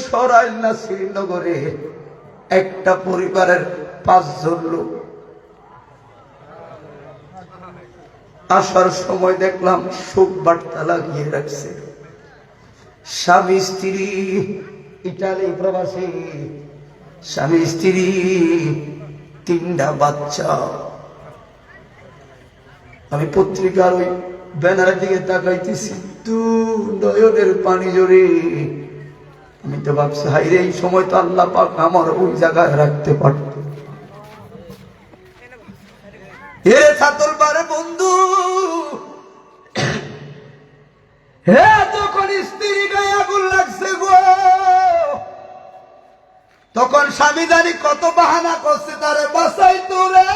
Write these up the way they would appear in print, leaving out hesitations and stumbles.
সরাইল না শ্রীনগরে একটা পরিবারের 5 জন লোক আসার সময় দেখলাম শোক বার্তা লাগিয়ে রাখছে। স্বামী স্ত্রী, ইটালি প্রবাসী, স্বামী স্ত্রী, 3টা বাচ্চা। আমি পত্রিকার ওই ব্যানারের দিকে তাকাইতেছি, তু নয়নের পানি জড়ে। আমি তো ভাবছি, হাইরে এই সময় তো আল্লাহ পাক আমার ওই জায়গায় রাখতে পারত। এ ছাতল পারে বন্ধু, হে যখন স্ত্রী গায়ে আগুন লাগছে গো, তখন স্বামী জানি কত বাহানা করছে তারে বাঁচাই তোরে।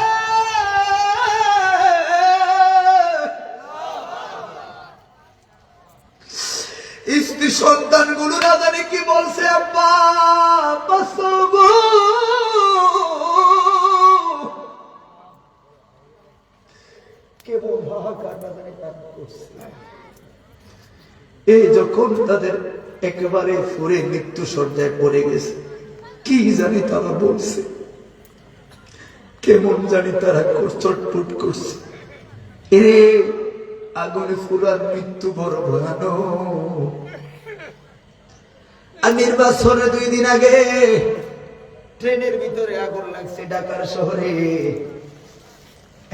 স্ত্রী সন্তান গুলো না জানি কি বলছে, আব্বা বাঁচাও গো। কেবল হাহাকার না জানি তার করছে। এই যখন তাদের একেবারে ফুরে মৃত্যু শয্যায় পড়ে গেছে, কি জানি তারা বলছে, কেমন জানি তারা চটপট করছে। এরে আগুনে ফুরার মৃত্যু বড় ভয়ানক। আর নির্বাচনে 2 দিন আগে ট্রেনের ভিতরে আগুন লাগছে ঢাকার শহরে।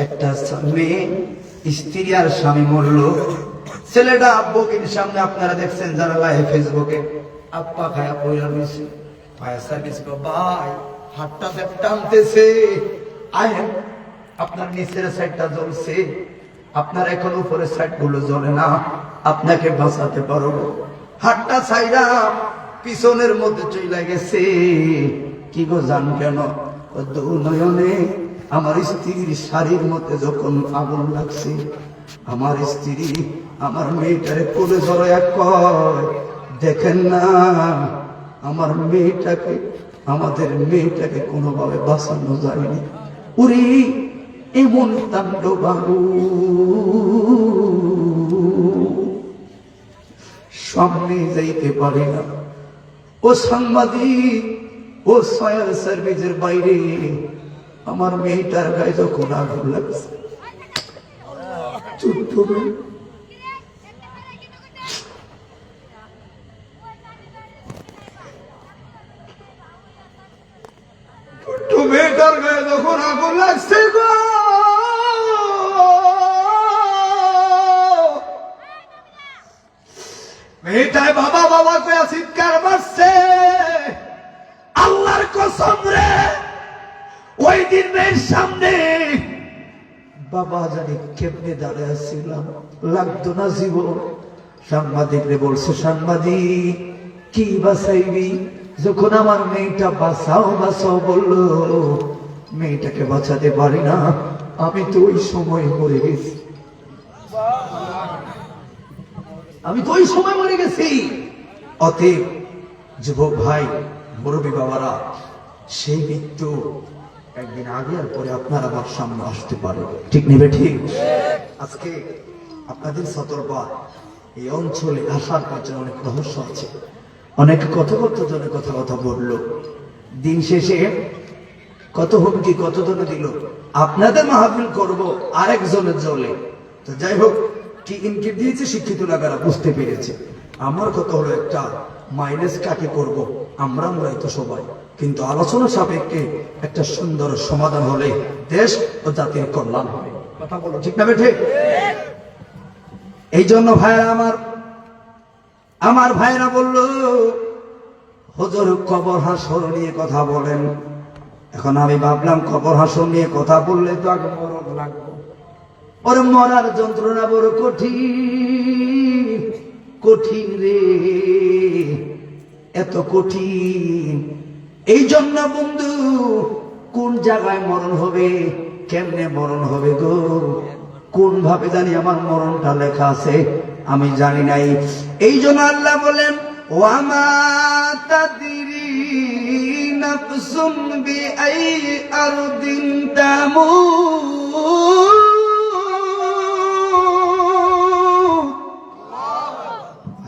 একটা মেয়ে, স্ত্রী আর স্বামী মরলো। ছেলেটা আব্বুকির সামনে আপনারা দেখছেন যারা লাইভ ফেসবুকে, আপ্পা খায়া পয়লা রয়েছে। ফায়ার সার্ভিস ভাই হাতটা টানতেছে, আয়েন আপনার নিচের সাইডটা জ্বলছে, আপনার এখন উপরের সাইড গুলো জ্বলে না, আপনাকে বাঁচাতে পারবো। হাতটা ছাইরা পিছনের মধ্যে চলে গেছে। কি গো জান কেন? নয়নে আমার স্ত্রীর শাড়ির মধ্যে যখন আগুন লাগছে, আমার স্ত্রী আমার মেয়েটারে কোলে জড়াইয়া কয়, দেখেন না আমার মেয়েটাকে, আমাদের মেয়েটাকে কোনোভাবে বাঁচানো যায়নি। উরি এমন তাণ্ডবাবু, সামনে যাইতে পারে না। ও সাংবাদিক, ও ফায়ার সার্ভিসের বাইরে আমার মেয়েটার গায়ে যখন আগুন লাগছে, ছোট্ট মেয়ে, মেয়েটার গায়ে যখন আগুন লাগছে গো, মেয়েটায় বাবা বাবা করে চিৎকার মারছে। আল্লাহর কসম রে, ওই দিন মেয়ের সামনে বাবা জানি কেমনে দাঁড়িয়ে ছিলাম, লাগতো না জীবন। সাংবাদিক রে বলছে, সাংবাদিক কি বাঁচাইবি? যখন আমার মেয়েটা বাঁচাও বাঁচাও বললো, মেয়েটাকে বাঁচাতে পারি না, আমি তো ওই সময় মরে গেছি, আমি তো ওই সময় মরে গেছি। অতএব যুবক ভাই, মুরব্বী বাবারা, সেই মৃত্যু একদিন আগে আর পরে আপনার আমার সামনে আসতে পারে, ঠিক নেবে? ঠিক। আজকে আপনাদের সতর্কতা, এই অঞ্চলে আসার পেছনে অনেক রহস্য আছে। অনেক কথোপকথনে কথা বললো, দিন শেষে কত হুমকি কত জনে দিল, আপনাদের মাহফিল করব আরেকজনের জলে। তো যাই হোক, কি ইনকিট দিয়েছে শিক্ষিত লাগারা বুঝতে পেরেছে। আমার কথা হলো একটা মাইলেজ কাকে করব, আমরা তো সবাই, কিন্তু আলোচনা সাপেক্ষে একটা সুন্দর সমাধান হলে দেশ ও জাতির কল্যাণ হবে। কথা বলো, ঠিক না বেঠে? এই জন্য ভাইরা আমার ভাইরা বলল, হুজুর কবর হাসর নিয়ে কথা বলেন। এখন আমি ভাবলাম কবর হাসর নিয়ে কথা বললে তো আগে মরণ লাগবে, ওর মরার যন্ত্রণা বড় কঠিন, কঠিন রে, এত কঠিন। এই জন্য বন্ধু, কোন জায়গায় মরণ হবে, কেমনে মরণ হবে গো, কোন ভাবে জানি আমার মরণটা লেখা আছে, আমি জানি নাই। এই জন্য আল্লাহ বলেন, ওয়ামা তাদরি নাফসুম বিআই আরদিন তামুত।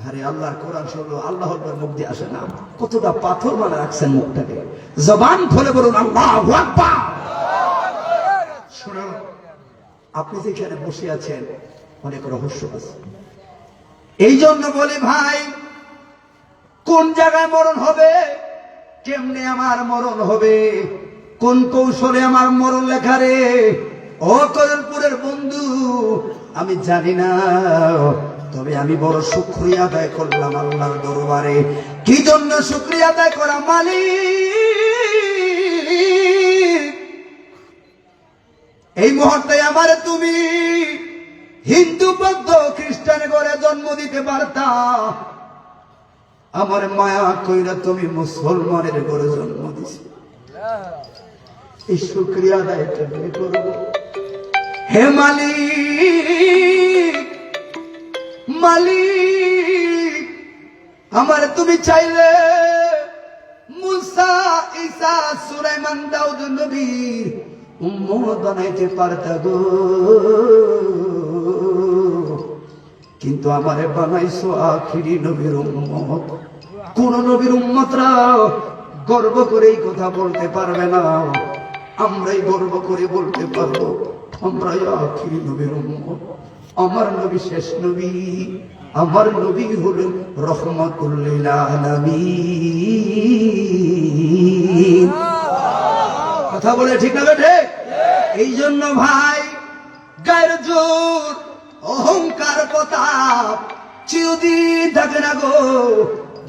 আরে আল্লাহর কোরআন শুনলো আল্লাহ আকবার মুখ দিয়ে আসে না। কতটা পাথর মানে রাখছেন মুখটাকে, জবান খুলে বলুন আল্লাহু আকবার। শুনুন, আপনি যেখানে বসে আছেন অনেক রহস্য আছে। এই জন্য বলি ভাই, কোন জায়গায় মরণ হবে, কেমনে আমার মরণ হবে, কোন কৌশলে আমার মরণ লেখা রে ও কদমপুরের বন্ধু আমি জানি না। তবে আমি বড় শুকরিয়া আদায় করলাম আল্লাহর দরবারে। কি জন্য শুকরিয়া আদায় করা? মালিক, এই মুহূর্তে আমার তুমি হিন্দু বৌদ্ধ খ্রিস্টান করে জন্ম দিতে পারতা, আমার মায়া কইরা তুমি মুসলমানের ঘরে জন্ম দিছি। এই শুকরিয়া আদায় কেমনে করব? হে মালিক, মালিক, আমার তুমি চাইলে মুসা, ঈসা, সুলাইমান, দাউদ নবীর উম্মত বানাইতে পারতা গো, কিন্তু আমারে বানাইছো আখিরি নবীর উম্মত। কোন নবীর উম্মতরা গর্ব করে এই কথা বলতে পারবে না, আমরাই গর্ব করে বলতে পারবো আমরাই আখিরি নবীর উম্মত। আমার নবী শেষ নবী, আমার নবী হলেন রহমাতুল লিল আলামিন। কথা বলে ঠিক না বেঠে? এই জন্য ভাই, গায়ের জোর, অহংকার, প্রতাপ চিরদিন থাকে না গো।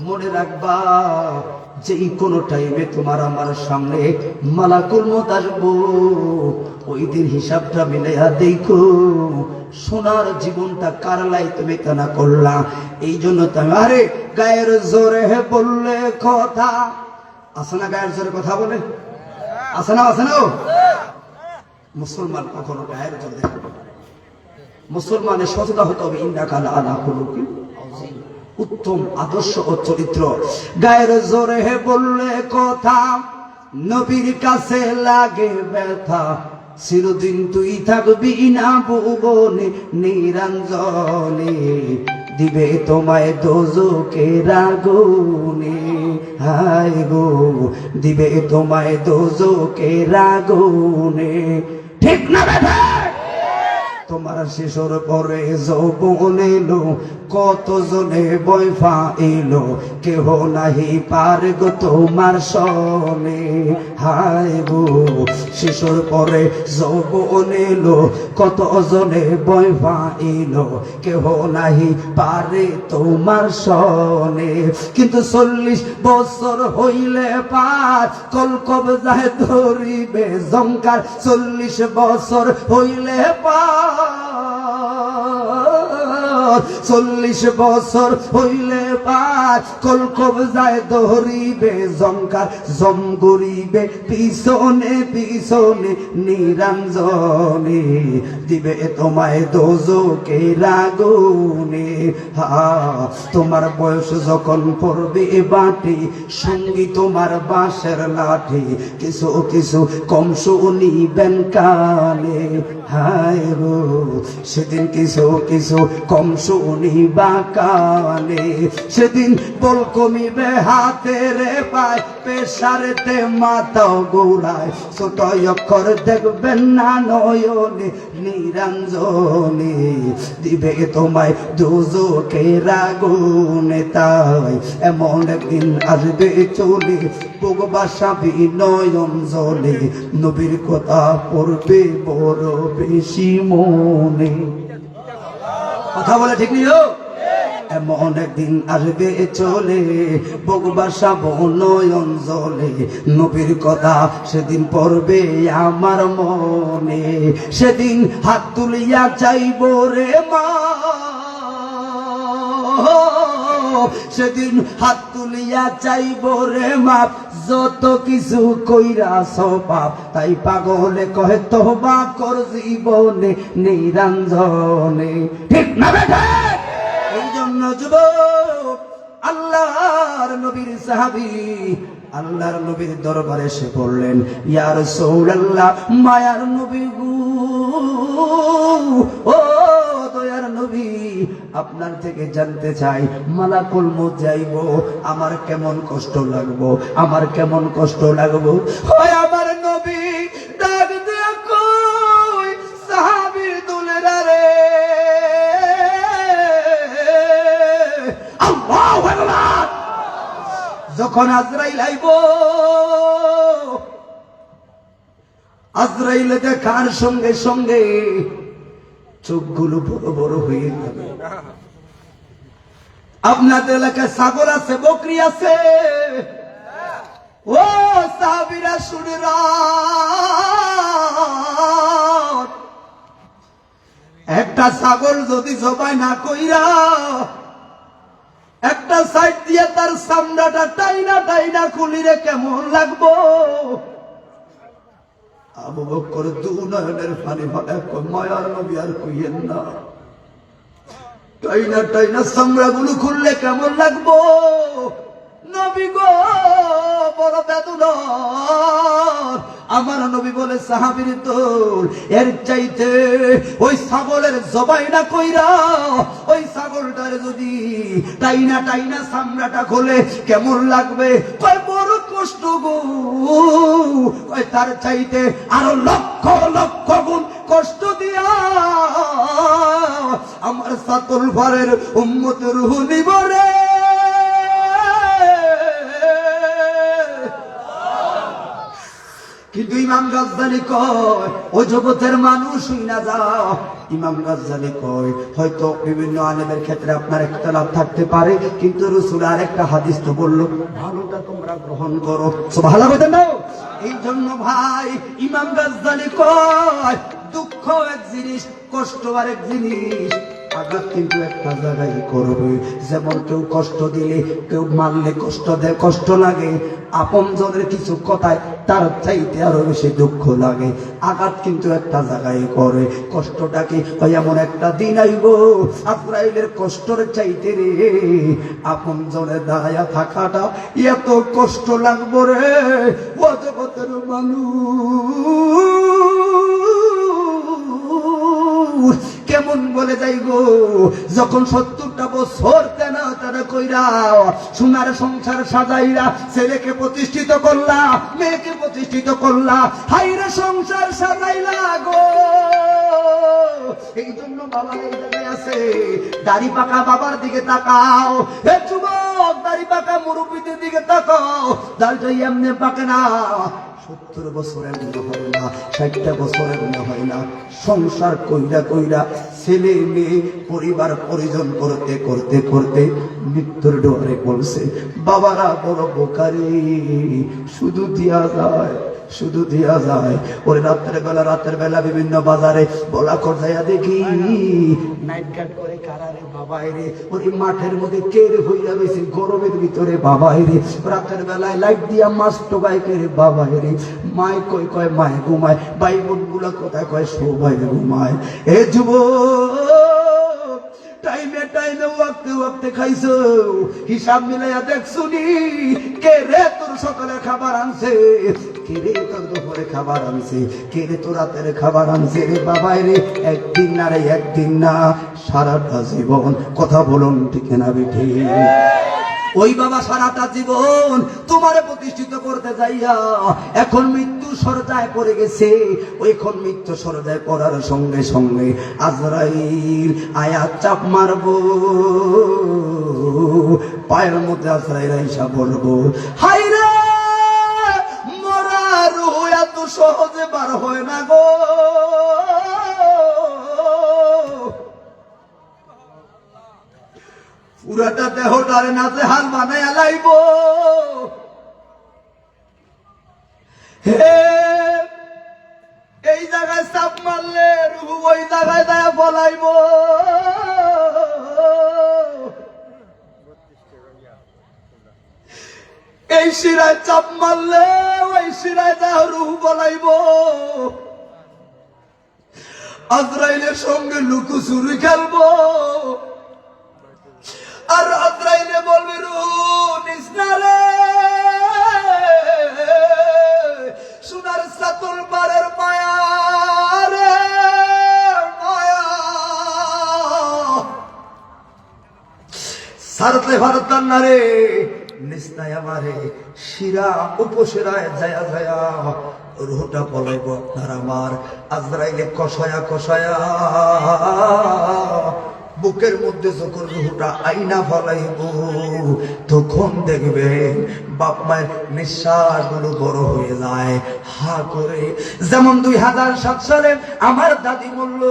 মনে রাখবা, যেই কোনো টাইমে তোমার আমার সামনে মালাকুল মউত আসবো, ওই দিন হিসাবটা মিলাইয়া দেখো সোনার জীবনটা কারলাই তুমি কেনা করলা। এই জন্য তুমি আরে গায়ের জোরে বললে কথা আছে না, গায়ের জোরে কথা বলে আছে না, আছে না? মুসলমান কখনো গায়ের জোরে দেখবে না। মুসলমানের সততা হতে হবে, ইন্নাকা লাআলা খুলুকিন আযীম, উত্তম আদর্শ ও চরিত্র। গায়ের জোরে বললে কথা নবীর কাছে লাগে ব্যথা, চিরদিন তুই থাকবি না ভুবনে নিরঞ্জনে, দিবে তোমায় দোজখের আগুনে, হায় গো দিবে তোমায় দোজখের আগুনে। ঠিক না বেটা? তোমার শিশুর পরে যৌবন এলো, কত জনে বয়ফা এলো, কেহ নাহি পার গো তোমার সনে, হায় গো শিশুর পরে যৌবন এলো, কত জনে বয়ফা এলো, কেহ নাহি পারে তোমার সনে। কিন্তু 40 বছর হইলে পার কলকব যায় ধরিবে জঙ্কার, 40 বছর হইলে পার, 40 বছর হইলে পার কলকব যায় ধরিবে জঙ্কার, জম গরিবে পিছনে পিছনে নিরঞ্জনে, দিবে তোমায় দোজখের আগুনে। তোমার বয়স যখন পড়বে বাটি, সঙ্গী তোমার বাঁশের লাঠি, কিছু কিছু কম শুনিবেন কানে, হায় গো সেদিন কিছু কিছু কম শুনিবা কানে, সেদিন বল কমিবে হাতে রে পায়, পেশারেতে মাথাও গোড়ায়, ছোট অক্ষর দেখবেন না নয়নে নিরঞ্জনে, দিবে তোমায় দোজখের আগুনে। তাই এমন একদিন আসবে চলে, বুক বাসাবি নয়ন জলে, নবীর কথা পড়বে বড় বেশি মনে। কথা বলে ঠিক নিও? এমন একদিন আসবে চলে, বুক বাসাবো নয়ন জলে, নবীর কথা সেদিন পড়বে আমার মনে, সেদিন হাত তুলিয়া চাইব রে মা, সেদিন হাত তুলিয়া চাইব রে মাপ, যত কিছু কইরাছ পাপ, তাই পাগলে কহে তওবা কর জীবনে নিরঞ্জনে। ঠিক না বেটা? এই জন্য যুবক, আল্লাহর নবীর সাহাবী আল্লাহর নবীর দরবারে এসে বললেন, ইয়া রাসূলুল্লাহ, মায়ার নবী গো, ও দয়ার নবী, আপনার থেকে জানতে চাই, মালাকুল মউত যাইব, আমার কেমন কষ্ট লাগবো, আমার কেমন কষ্ট লাগবো। হয় আমার নবী ডাক দিয়া কই, সাহাবীর দুলেরা রে, আল্লাহু আকবার। যখন আজরাইল আইব, আজরাইল দেখার সঙ্গে সঙ্গে চোখগুলো বড় বড় হয়ে যাবে। আপনাদের এলাকায় ছাগল আছে, বকরি আছে, ও সাহাবীরা শুনে রাখ, একটা ছাগল যদি জবাই না কইরা একটা সাইড দিয়ে তার চামড়াটা টাইনা টাইনা খুলিরে কেমন লাগবো। আবু বকর দু নয়নের পানি ফেলে, মায়ার নবী আর কইয়েন না, টাইনা টাইনা চামড়া গুলো খুললে কেমন লাগবো। নবী গো বড় বেদনা। আমার নবী বলে, সাহাবীর দল, এর চাইতে ওই ছাগলের জবাই না কইরা ওই ছাগলটার যদি টাইনা টাইনা চামড়াটা খোলে কেমন লাগবে। কয় বড় কষ্ট গো, কয় তার চাইতে আরো লক্ষ লক্ষ গুণ কষ্ট দিয়া আমার সাতুল ফারের উম্মতের রূহ নিব রে। কিন্তু ইমাম গাজ্জালি কয়, ও জগতের মানুষ না যাও। ইমাম গাজ্জালি কয়, হয়তো বিভিন্ন আলেমের ক্ষেত্রে আপনার ইখতিলাফ থাকতে পারে, কিন্তু রাসূল আরেকটা হাদিস তো বলল, ভালোটা তোমরা গ্রহণ করো। সুবহানাল্লাহ বলেন না? এই জন্য ভাই ইমাম গাজ্জালি কয়, দুঃখ এক জিনিস, কষ্ট আরেক জিনিস। আঘাত কিন্তু একটা জায়গায় করবে। যেমন কেউ কষ্ট দিলে, কেউ মারলে কষ্ট দেয়, কষ্ট লাগে। আপনজনের কিছু কথায় তার চাইতে আরো বেশি দুঃখ লাগে। আঘাত কিন্তু একটা জায়গায় করে। কষ্টটাকে এমন একটা দিন আইব, আজরাইলের কষ্টর চাইতে রে আপনজনের দাঁড়ায়া থাকাটা এত কষ্ট লাগবো রে। ও জগতের মানুষ কেমন বলে যাই গো, যখন 70টা বছর তেনা তেনা কইরা সোনার সংসার সাজাইরা ছেলেকে প্রতিষ্ঠিত করলা, মেয়েকে প্রতিষ্ঠিত করলা, হাইরে সংসার সাজাইলা গো। এই জন্য বাবা এই জায়গায় আছে, দাড়ি পাকা বাবার দিকে তাকাও। হে যুবক, দাড়ি পাকা মুরব্বীদের দিকে তাকাও। দাড়িটা এমনি পাকে না, 70 বছরের মনে হয় না, 60টা বছরের মনে হয় না। সংসার কইরা কইরা ছেলে মেয়ে পরিবার পরিজন করতে করতে করতে মৃত্যুর ডোরে পড়ছে। বাবারা বড় বোকারে, শুধু দিয়া যায়, শুধু দিয়া যায়। ওই রাতের বেলা বিভিন্ন বাজারে বলা করজাইয়া দেখি নাইট গার্ড করে কারারে বাবাই রে, ওই মাঠের মধ্যে কের হইয়া রয়েছে গরমের ভিতরে বাবাই রে, রাতের বেলায় লাইট দিয়া মাছ টোকায় কে রে বাবাই রে। মায় কয় কয় মায় ঘুমায়, ভাই বোন গুলা কোথায় কয় সবাই ঘুমায়। এ যুবক, টাইমে টাইমে ওয়াক্তে ওয়াক্তে খাইছো, হিসাব মিলাইয়া দেখছুনি কে রে তোর সকালে খাবার আনছে, কে রে তোর দুপুরে খাবার আনছে, কে রে তোর রাতের খাবার আনছে রে বাবাই রে। একদিন না রে, একদিন না, সারাটা জীবন। কথা বলুন ঠিক না বেঠি? ওই বাবা সারাটা জীবন তোমারে প্রতিষ্ঠিত করতে যাইয়া এখন মৃত্যু সরজায় পড়ে গেছে। ওইখন মৃত্যু সরজায় পড়ার সঙ্গে সঙ্গে আজরাইল আয়াত চাপ মারবো, পায়ের মধ্যে আজরাইল আইসা বলবো, হায়রে মরা রূহ এত সহজে বার হয় না গো। পুরাটা দেহটারে নাচে হাল বানাইয়া লাইব। হে এই জায়গায় চাপ মারলে রূহ ওই জায়গায় দেয়া বলাইব। এই শিরায় চাপ মারলে ওই শিরায় দেয়া রূহ বলাইব। আজরাইলের সঙ্গে লুকোচুরি খেলবো, আর আজরাইলে বলবে রূহ নিস না রে, সোনার সাতুল বারের মায়া রে মায়া। বাঁচলে পারতাম না রে, নিস্তায় আমারে শিরা উপশিরায় যায়া যায়া রুহটা পলাইব আপনার আমার। আজরাইলে কষায়া কষায়া বুকের মধ্যে যখন রুহটা আইনা ফলাইব, তখন দেখবেন বাপ মায়ের নিঃশ্বাস গুলো বড় হয়ে যায় হা করে। যেমন 2007 সালে আমার দাদি বলল,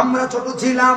আমরা ছোট ছিলাম।